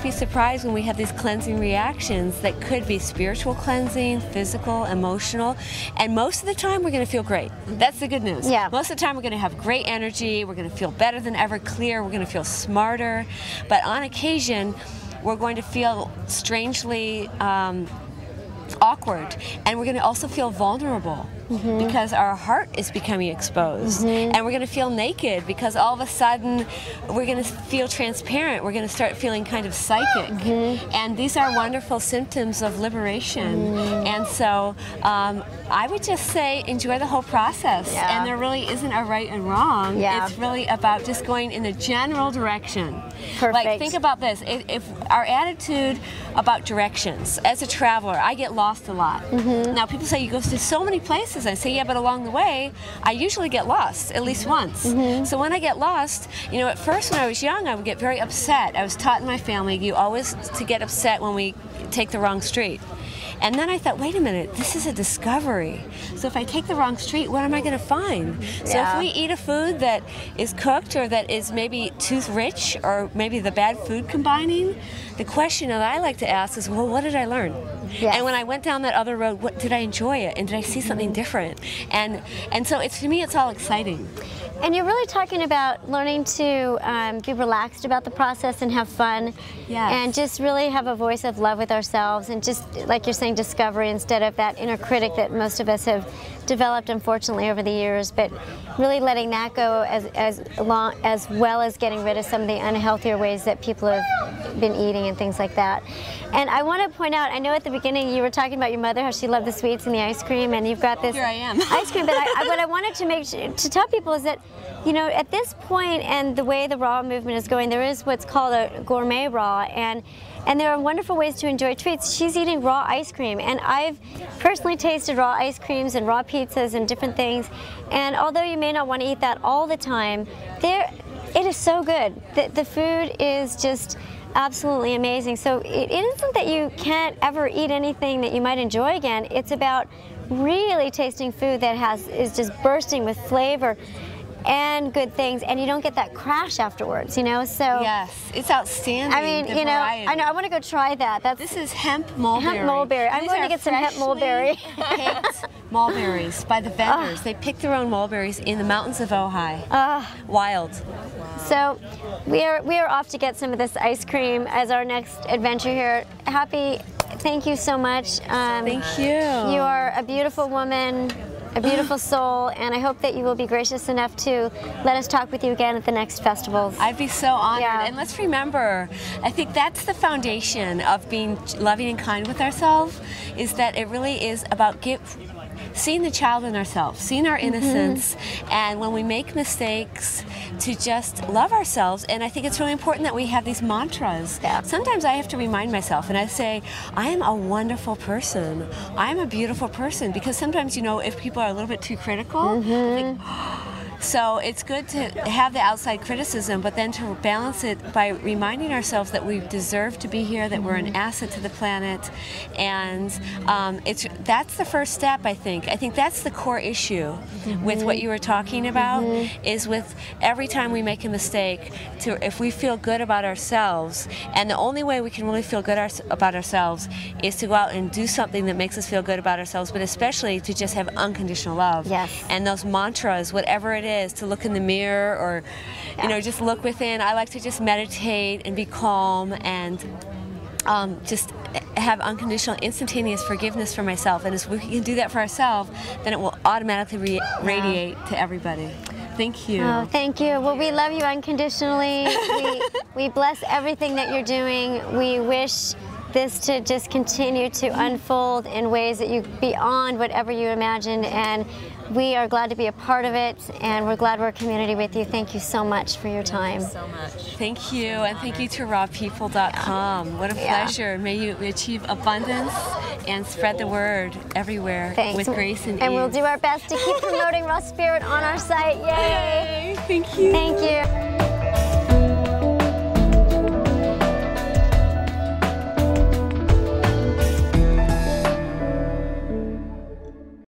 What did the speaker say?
be surprised when we have these cleansing reactions that could be spiritual cleansing, physical, emotional, and most of the time we're going to feel great. That's the good news. Yeah. Most of the time we're going to have great energy, we're going to feel better than ever, clear, we're going to feel smarter, but on occasion we're going to feel strangely awkward, and we're going to also feel vulnerable because our heart is becoming exposed, and we're going to feel naked because all of a sudden we're going to feel transparent, we're going to start feeling kind of psychic, and these are wonderful symptoms of liberation. And so I would just say enjoy the whole process, and there really isn't a right and wrong. It's really about just going in a general direction. Like, think about this, if our attitude about directions, as a traveler, I get lost a lot. Now people say you go to so many places. I say, yeah, but along the way, I usually get lost at least once. So when I get lost, you know, at first when I was young, I would get very upset. I was taught in my family, you always to get upset when we take the wrong street. And then I thought, wait a minute, this is a discovery. So if I take the wrong street, what am I going to find? So if we eat a food that is cooked or that is maybe too rich or maybe the bad food combining, the question that I like to ask is, well, what did I learn? And when I went down that other road, did I enjoy it? And did I see something different? And so to me, it's all exciting. And you're really talking about learning to be relaxed about the process and have fun, and just really have a voice of love with ourselves, and just, like you're saying, discovery instead of that inner critic that most of us have developed, unfortunately, over the years. But really letting that go as well as getting rid of some of the unhealthier ways that people have been eating and things like that. And I want to point out, I know at the beginning you were talking about your mother, how she loved the sweets and the ice cream, and you've got this ice cream. But what I wanted to make sure to tell people is that, you know, at this point and the way the raw movement is going, there is what's called a gourmet raw, and there are wonderful ways to enjoy treats. She's eating raw ice cream, and I've personally tasted raw ice creams and raw pizzas and different things, and although you may not want to eat that all the time, it is so good. The food is just absolutely amazing. So it isn't that you can't ever eat anything that you might enjoy again. It's about really tasting food that is just bursting with flavor and good things, and you don't get that crash afterwards, you know. So yes, it's outstanding. I mean, you know, I know I want to go try that. This is hemp mulberry. Hemp mulberry. I'm going to get some hemp mulberry. Picked mulberries by the vendors. They pick their own mulberries in the mountains of Ojai. Wild. So we are off to get some of this ice cream as our next adventure here. Happy, thank you so much. Thank you. You are a beautiful woman, a beautiful soul, and I hope that you will be gracious enough to let us talk with you again at the next festivals. I'd be so honored. And let's remember, I think that's the foundation of being loving and kind with ourselves, is that it really is about seeing the child in ourselves, seeing our innocence, and when we make mistakes, to just love ourselves. And I think it's really important that we have these mantras. Sometimes I have to remind myself, and I say, I am a wonderful person. I'm a beautiful person, because sometimes, you know, if people are a little bit too critical, like, so it's good to have the outside criticism, but then to balance it by reminding ourselves that we deserve to be here, that we're an asset to the planet, and that's the first step, I think. I think that's the core issue with what you were talking about, is with every time we make a mistake, if we feel good about ourselves, and the only way we can really feel good about ourselves is to go out and do something that makes us feel good about ourselves, but especially to just have unconditional love. And those mantras, whatever it is, to look in the mirror, or you know, just look within. I like to just meditate and be calm and just have unconditional, instantaneous forgiveness for myself. And as we can do that for ourselves, then it will automatically radiate to everybody. Thank you. Oh, thank you. Well, we love you unconditionally. we bless everything that you're doing. We wish this to just continue to unfold in ways that you beyond whatever you imagined, and we are glad to be a part of it, and we're glad we're a community with you. Thank you so much for your time. Thank you so much. Thank you, and thank you to rawpeople.com. What a pleasure. May you achieve abundance and spread the word everywhere with grace and ease. And we'll do our best to keep promoting raw spirit on our site. Yay! Thank you. Thank you.